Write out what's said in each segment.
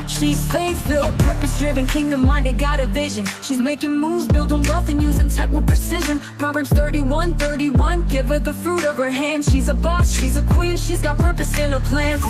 She's faith-filled, purpose-driven, kingdom-minded, got a vision. She's making moves, building wealth and using tech with precision. Proverbs 31:31, give her the fruit of her hand. She's a boss, she's a queen, she's got purpose in her plans.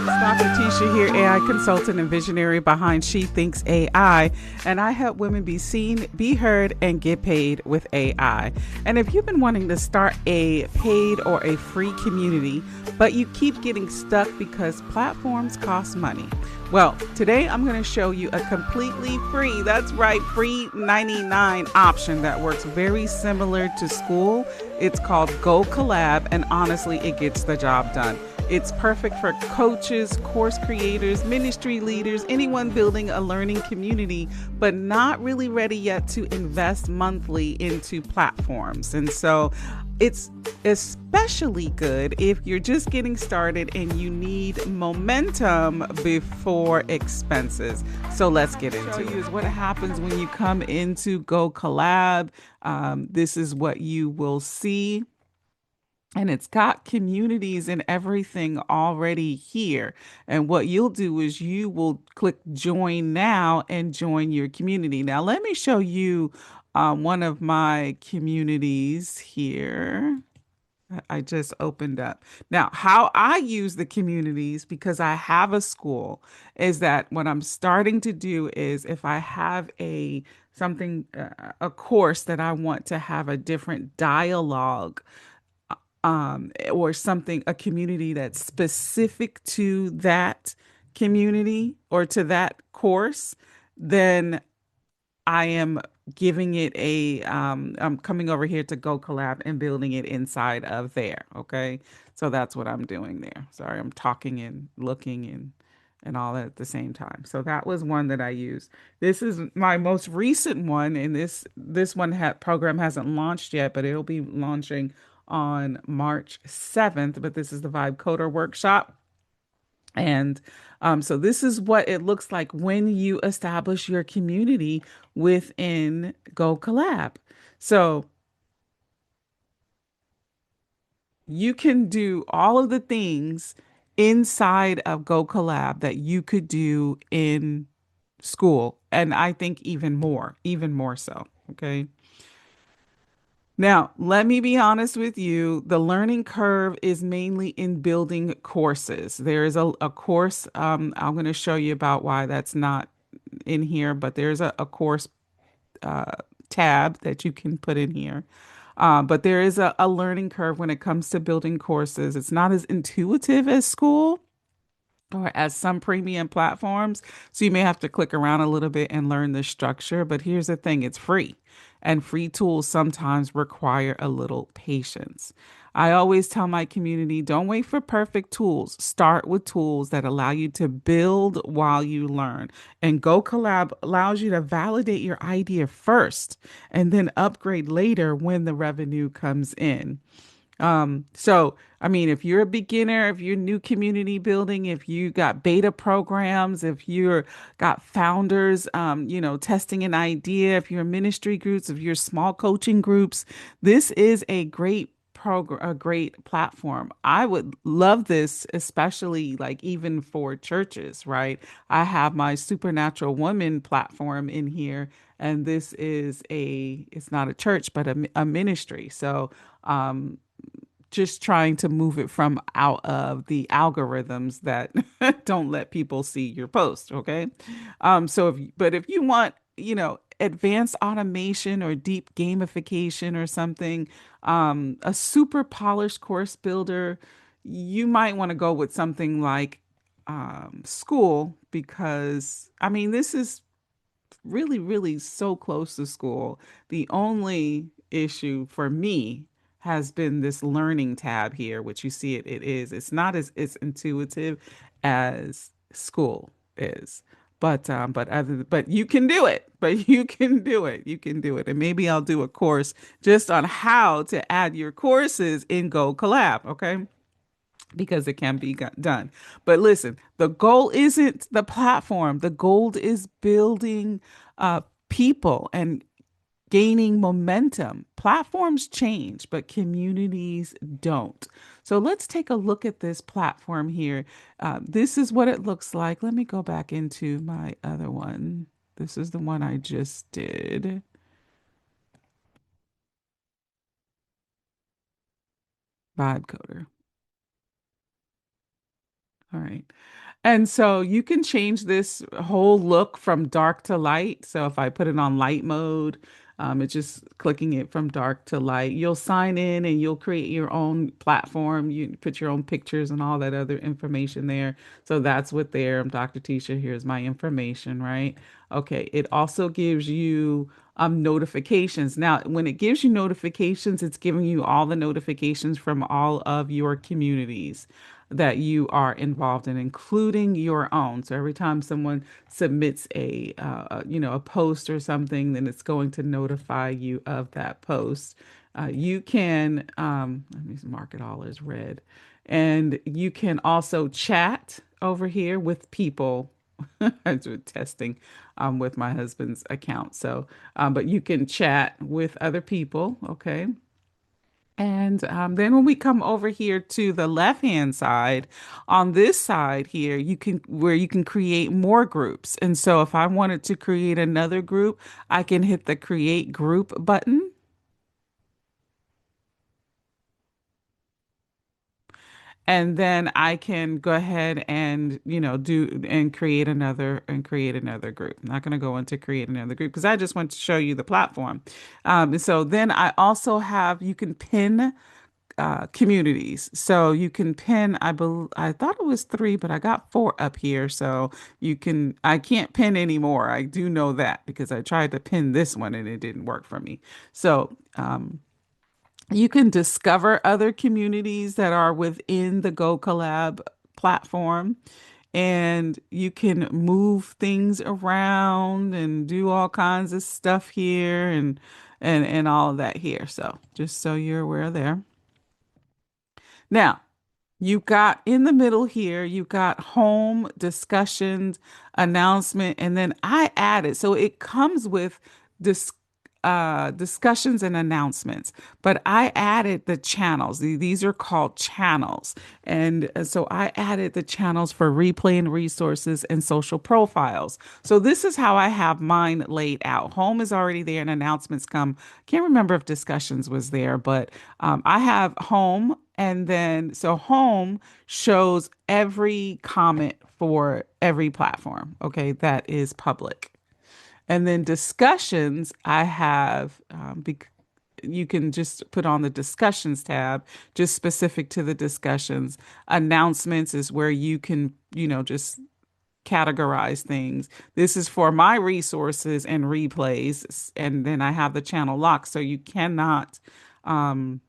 Dr. Tisha here, AI consultant and visionary behind She Thinks AI, and I help women be seen, be heard, and get paid with AI. And if you've been wanting to start a paid or a free community, but you keep getting stuck because platforms cost money, well, today I'm going to show you a completely free, that's right, free 99 option that works very similar to Skool. It's called GoKollab, and honestly, it gets the job done. It's perfect for coaches, course creators, ministry leaders, anyone building a learning community, but not really ready yet to invest monthly into platforms. And so it's especially good if you're just getting started and you need momentum before expenses. So let's get into it. Is what happens when you come into GoKollab. This is what you will see. And it's got communities and everything already here. And what you'll do is you will click join now and join your community. Now, let me show you one of my communities here. I just opened up. Now, how I use the communities, because I have a school, is that what I'm starting to do is if I have a course that I want to have a different dialogue or something, a community that's specific to that community or to that course, then I am giving it I'm coming over here to GoKollab and building it inside of there. Okay. So that's what I'm doing there. Sorry, I'm talking and looking and all that at the same time. So that was one that I used. This is my most recent one, and this program hasn't launched yet, but it'll be launching on March 7th. But this is the Vibe Coder Workshop. And so this is what it looks like when you establish your community within GoKollab. So you can do all of the things inside of GoKollab that you could do in Skool. And I think even more so. Okay. Now, let me be honest with you. The learning curve is mainly in building courses. There is a course, I'm going to show you about why that's not in here, but there's a course tab that you can put in here. But there is a learning curve when it comes to building courses. It's not as intuitive as Skool or as some premium platforms. So you may have to click around a little bit and learn the structure. But here's the thing, it's free. And free tools sometimes require a little patience. I always tell my community, don't wait for perfect tools. Start with tools that allow you to build while you learn. And GoKollab allows you to validate your idea first and then upgrade later when the revenue comes in. So, I mean, if you're a beginner, if you're new community building, if you got beta programs, if you're got founders, testing an idea, if you're ministry groups, if you're small coaching groups, this is a great program, a great platform. I would love this, especially like even for churches, right? I have my Supernatural Woman platform in here, and this is it's not a church, but a ministry. So, just trying to move it from out of the algorithms that don't let people see your post. Okay. But if you want, advanced automation or deep gamification or something, a super polished course builder, you might want to go with something like Skool, because I mean, this is really, really so close to Skool. The only issue for me has been this learning tab here, which you see it's not as intuitive as Skool is. But you can do it. You can do it. And maybe I'll do a course just on how to add your courses in GoKollab, okay? Because it can be done. But listen, the goal isn't the platform. The goal is building people and gaining momentum. Platforms change, but communities don't. So let's take a look at this platform here. This is what it looks like. Let me go back into my other one. This is the one I just did. Vibe coder. All right. And so you can change this whole look from dark to light. So if I put it on light mode, it's just clicking it from dark to light. You'll sign in and you'll create your own platform. You put your own pictures and all that other information there. So that's what there. I'm Dr. Tisha. Here's my information, right? Okay. It also gives you notifications. Now, when it gives you notifications, it's giving you all the notifications from all of your communities that you are involved in, including your own. So every time someone submits a post or something, then it's going to notify you of that post. You can let me mark it all as red, and you can also chat over here with people. I do testing with my husband's account. So, but you can chat with other people. Okay. And then when we come over here to the left-hand side, on this side here, you can create more groups. And so if I wanted to create another group, I can hit the create group button. And then I can go ahead and, do and create another group. I'm not going to go into create another group because I just want to show you the platform. So then I also have, you can pin communities. So you can pin, I thought it was three, but I got four up here. So I can't pin anymore. I do know that because I tried to pin this one and it didn't work for me. So, you can discover other communities that are within the GoKollab platform, and you can move things around and do all kinds of stuff here and all of that here. So just so you're aware there. Now, you've got in the middle here, you've got home, discussions, announcement, and then I added. So it comes with this discussions and announcements, but I added the channels. These are called channels. And so I added the channels for replay and resources and social profiles. So this is how I have mine laid out. Home is already there and announcements come. Can't remember if discussions was there, but I have home. And then, so home shows every comment for every platform, okay, that is public. And then discussions, I have, you can just put on the discussions tab, just specific to the discussions. Announcements is where you can, just categorize things. This is for my resources and replays. And then I have the channel lock. So um,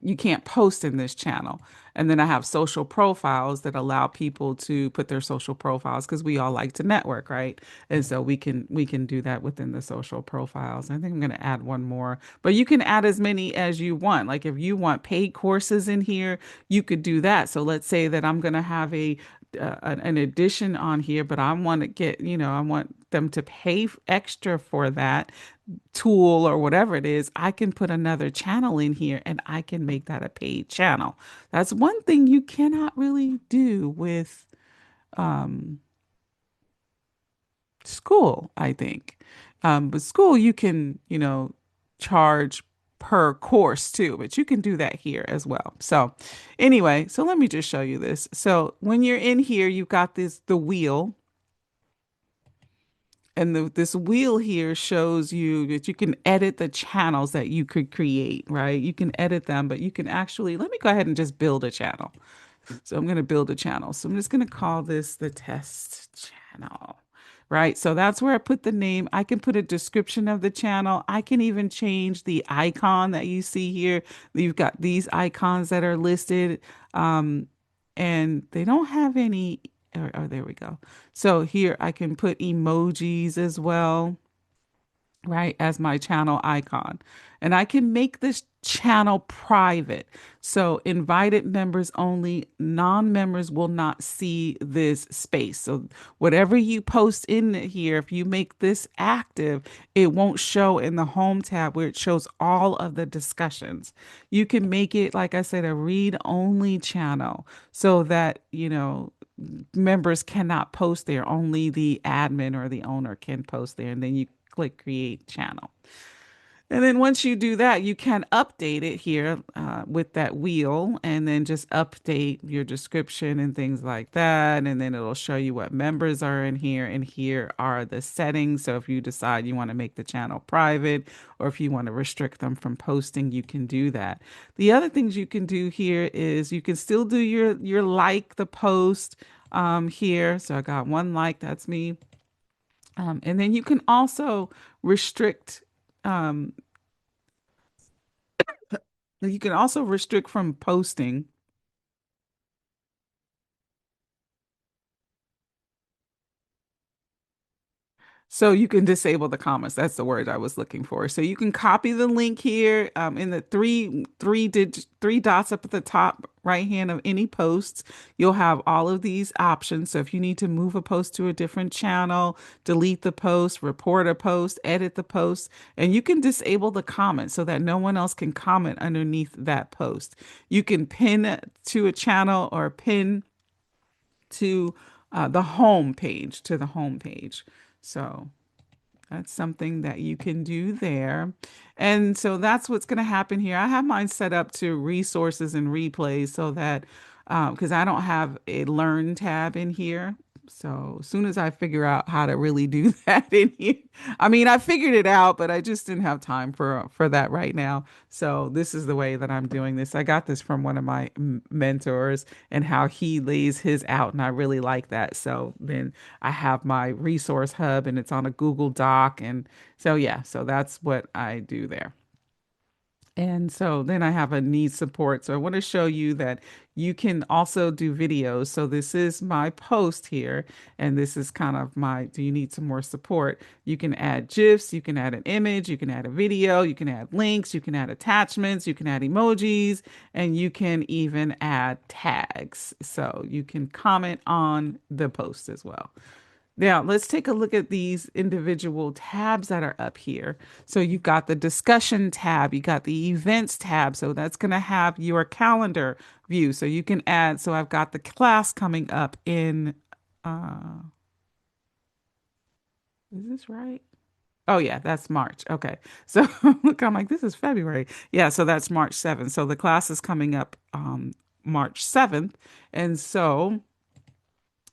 you can't post in this channel. And then I have social profiles that allow people to put their social profiles because we all like to network, right? And so we can do that within the social profiles. I think I'm going to add one more, but you can add as many as you want. Like if you want paid courses in here, you could do that. So let's say that I'm going to have an addition on here, but I want to get, I want them to pay extra for that tool or whatever it is. I can put another channel in here and I can make that a paid channel. That's one thing you cannot really do with Skool, I think. But Skool, you can, charge per course too, but you can do that here as well. So anyway, so let me just show you this. So when you're in here, you've got the wheel. And this wheel here shows you that you can edit the channels that you could create, right? You can edit them, but you can actually, let me go ahead and just build a channel. So I'm going to build a channel. So I'm just going to call this the test channel, right? So that's where I put the name. I can put a description of the channel. I can even change the icon that you see here. You've got these icons that are listed, and they don't have any. Oh, there we go. So here I can put emojis as well. right, as my channel icon. And I can make this channel private. So invited members only, non-members will not see this space. So whatever you post in here, if you make this active, it won't show in the home tab where it shows all of the discussions. You can make it, like I said, a read-only channel so that, members cannot post there. Only the admin or the owner can post there. And then you click create channel. And then once you do that, you can update it here with that wheel and then just update your description and things like that. And then it'll show you what members are in here. And here are the settings. So if you decide you want to make the channel private or if you want to restrict them from posting, you can do that. The other things you can do here is you can still do your like the post here. So I got one like, that's me. And then you can also restrict um, you can also restrict from posting. So you can disable the comments. That's the word I was looking for. So you can copy the link here in the three dots up at the top right hand of any posts. You'll have all of these options. So if you need to move a post to a different channel, delete the post, report a post, edit the post, and you can disable the comments so that no one else can comment underneath that post. You can pin to a channel or pin to the home page, to the home page. So that's something that you can do there. And so that's what's going to happen here. I have mine set up to resources and replays so that because I don't have a learn tab in here. So as soon as I figure out how to really do that in here, I mean, I figured it out, but I just didn't have time for that right now. So this is the way that I'm doing this. I got this from one of my mentors and how he lays his out, and I really like that. So then I have my resource hub, and it's on a Google Doc, and so yeah, so that's what I do there. And so then I have a need support. So I want to show you that you can also do videos. So this is my post here, and this is kind of my, do you need some more support? You can add GIFs, you can add an image, you can add a video, you can add links, you can add attachments, you can add emojis, and you can even add tags. So you can comment on the post as well. Now, let's take a look at these individual tabs that are up here. So you've got the discussion tab, you got the events tab. So that's going to have your calendar view. So you can add, so I've got the class coming up in, uh, is this right? Oh yeah, that's March. Okay. So look, I'm like, this is February. Yeah, so that's March 7th. So the class is coming up March 7th. And so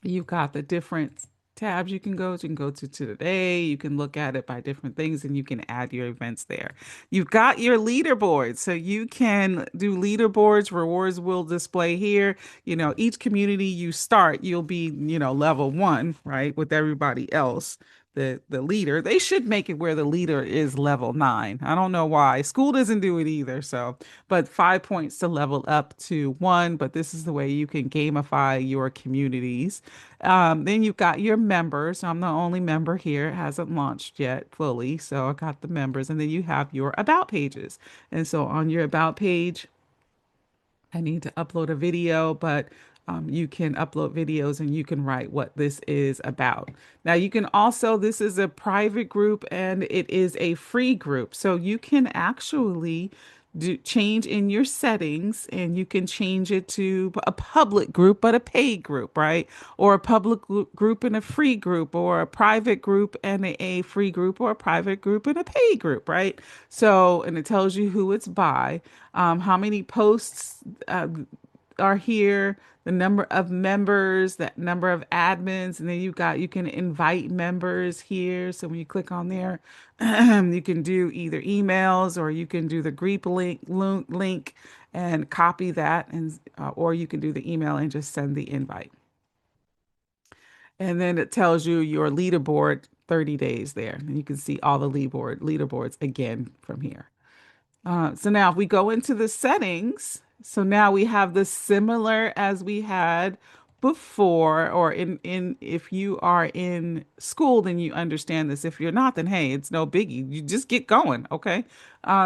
you've got the different tabs you can go to. You can go to today. You can look at it by different things and you can add your events there. You've got your leaderboard. So you can do leaderboards. Rewards will display here. Each community you start, you'll be, level one, right? With everybody else. The leader, they should make it where the leader is level 9. I don't know why. School doesn't do it either. So, but 5 points to level up to 1. But this is the way you can gamify your communities. Then you've got your members. I'm the only member here. It hasn't launched yet fully. So I got the members. And then you have your about pages. And so on your about page, I need to upload a video, but you can upload videos and you can write what this is about. Now, you can also, this is a private group and it is a free group. So you can actually change in your settings and you can change it to a public group, but a paid group, right? Or a public group and a free group, or a private group and a free group, or a private group and a paid group, right? So, and it tells you who it's by, how many posts are here, the number of members, that number of admins, and then you can invite members here. So when you click on there, you can do either emails or you can do the group link and copy that, and or you can do the email and just send the invite. And then it tells you your leaderboard 30 days there, and you can see all the leaderboards again from here. So now if we go into the settings, so now we have the similar as we had before, or in if you are in school, then you understand this. If you're not, then hey, it's no biggie. You just get going, okay?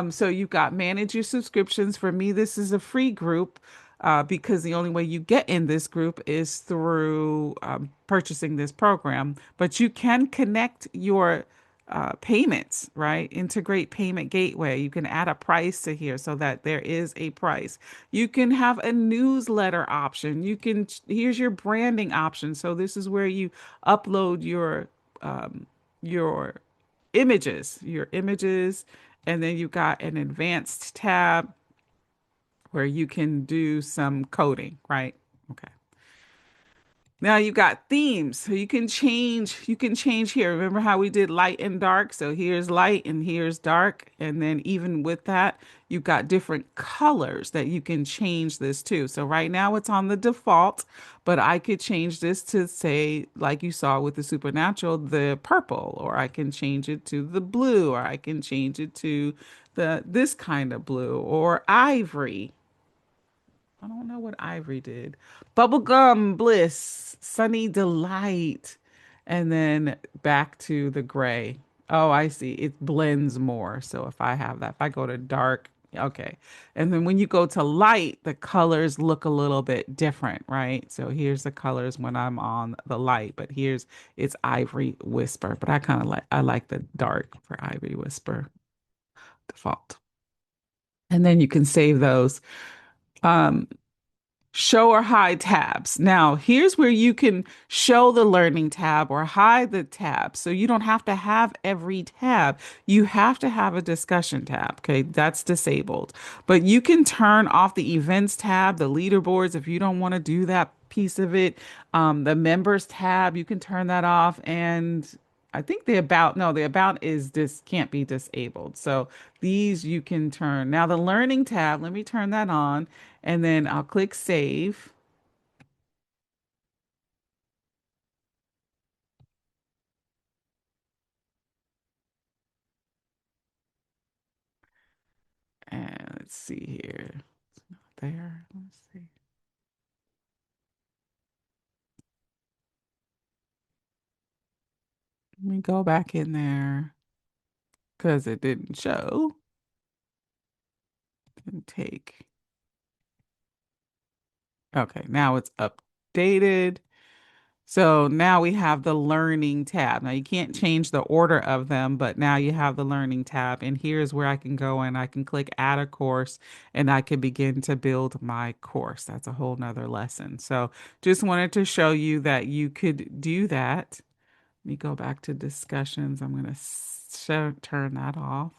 So you've got manage your subscriptions. For me, this is a free group because the only way you get in this group is through purchasing this program. But you can connect your payments, right? Integrate payment gateway. You can add a price to here so that there is a price. You can have a newsletter option. Here's your branding option. So this is where you upload your images, and then you've got an advanced tab where you can do some coding, right? Okay. Now you got themes. So you can change here. Remember how we did light and dark? So here's light and here's dark. And then even with that, you've got different colors that you can change this to. So right now it's on the default, but I could change this to say, like you saw with the supernatural, the purple, or I can change it to the blue, or I can change it to the this kind of blue or ivory. I don't know what Ivory did. Bubblegum Bliss, Sunny Delight, and then back to the gray. Oh, I see. It blends more. So if I have that, if I go to dark, okay. And then when you go to light, the colors look a little bit different, right? So here's the colors when I'm on the light, but here's it's Ivory Whisper. But I like the dark for Ivory Whisper default. And then you can save those. Um, Show or hide tabs. Now, here's where you can show the learning tab or hide the tab. So you don't have to have every tab. You have to have a discussion tab. Okay, that's disabled. But you can turn off the events tab, the leaderboards if you don't want to do that piece of it. The members tab, you can turn that off. And I think the about, no, the about is this can't be disabled. So these you can turn. Now the learning tab, let me turn that on and then I'll click save. And let's see here. It's not there. Let's see. Let me go back in there because it didn't show. Didn't take. Okay, now it's updated. So now we have the learning tab. Now you can't change the order of them, but now you have the learning tab. And here's where I can go and I can click add a course and I can begin to build my course. That's a whole nother lesson. So just wanted to show you that you could do that. Let me go back to discussions. I'm going to turn that off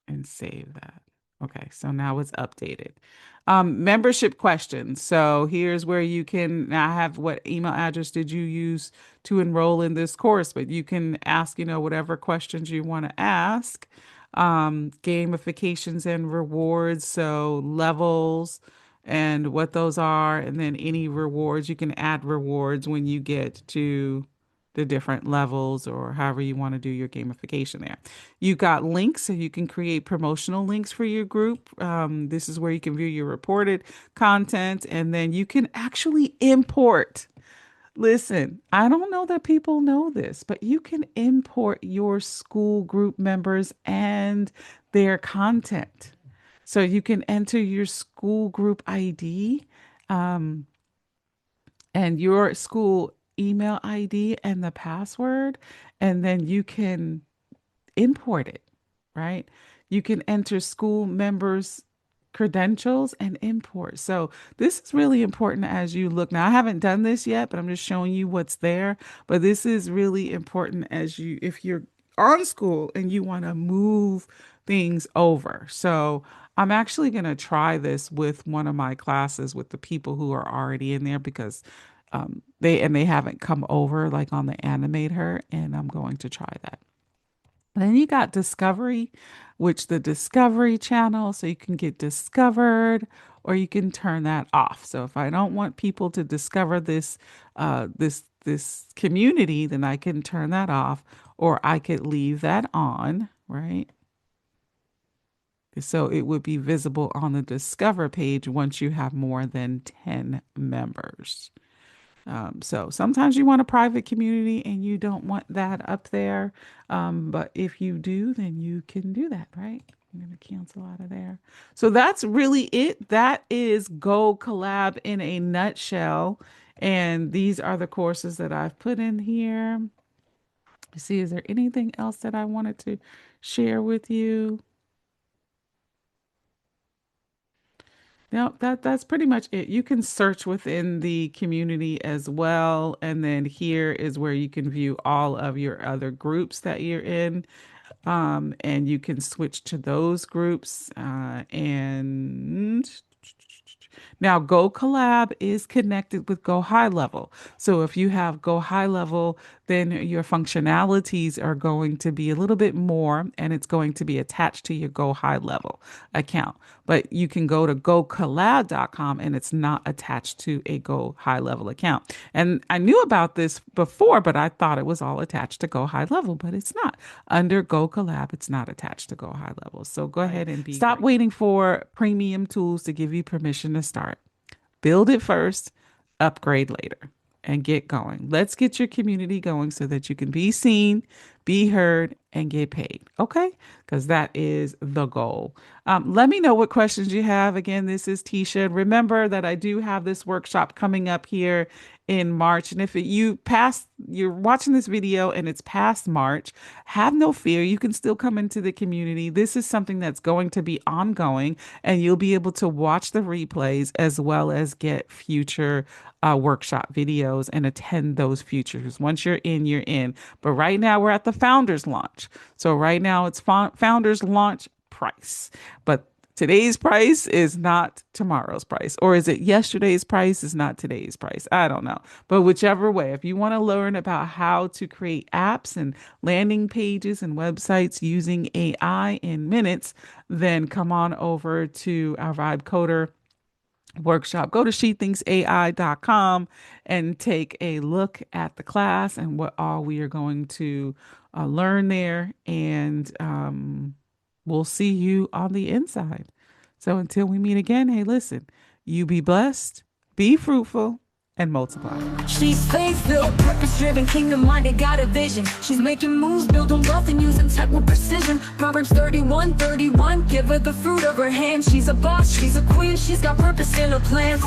and save that. Okay, so now it's updated. Membership questions. So here's where you can now have what email address did you use to enroll in this course, but you can ask, whatever questions you want to ask. Gamifications and rewards, so levels and what those are, and then any rewards. You can add rewards when you get to the different levels or however you want to do your gamification there. You got links, so you can create promotional links for your group. This is where you can view your reported content, and then you can actually import. Listen, I don't know that people know this, but you can import your school group members and their content. So you can enter your school group ID. And your school email ID and the password, and then you can import it, right? You can enter school members' credentials and import. So this is really important as you look. Now, I haven't done this yet, but I'm just showing you what's there. But this is really important if you're on school and you want to move things over. So I'm actually going to try this with one of my classes with the people who are already in there because they haven't come over like on the animate her, and I'm going to try that. And then you got discovery, which the discovery channel, so you can get discovered or you can turn that off. So if I don't want people to discover this community, then I can turn that off or I could leave that on, right? So it would be visible on the Discover page once you have more than 10 members. So sometimes you want a private community and you don't want that up there. But if you do, then you can do that, right? I'm going to cancel out of there. So that's really it. That is GoKollab in a nutshell. And these are the courses that I've put in here. See, is there anything else that I wanted to share with you? No, that's pretty much it. You can search within the community as well. And then here is where you can view all of your other groups that you're in. And you can switch to those groups. And now GoKollab is connected with Go High Level. So if you have Go High Level, then your functionalities are going to be a little bit more and it's going to be attached to your Go High Level account. But you can go to GoKollab.com and it's not attached to a Go High Level account. And I knew about this before, but I thought it was all attached to Go High Level, but it's not. Under GoKollab, it's not attached to Go High Level. So go ahead and stop waiting for premium tools to give you permission to start. Build it first, upgrade later, and get going. Let's get your community going so that you can be seen, be heard, and get paid. Okay? Because that is the goal. Let me know what questions you have. Again, this is Tisha. Remember that I do have this workshop coming up here in March. And if you're watching this video and it's past March, have no fear. You can still come into the community. This is something that's going to be ongoing and you'll be able to watch the replays as well as get future workshop videos and attend those futures. Once you're in, you're in. But right now we're at the founders launch. So right now it's founders launch price. But today's price is not tomorrow's price. Or is it yesterday's price is not today's price? I don't know. But whichever way, if you want to learn about how to create apps and landing pages and websites using AI in minutes, then come on over to our Vibe Coder workshop. Go to shethinksai.com and take a look at the class and what all we are going to learn there. And we'll see you on the inside. So until we meet again, hey, listen, you be blessed, be fruitful, and multiply. She's faith-filled, purpose-driven, kingdom-minded, got a vision. She's making moves, building wealth and using tech with precision. Proverbs 31:31, give her the fruit of her hand. She's a boss, she's a queen, she's got purpose in her plans.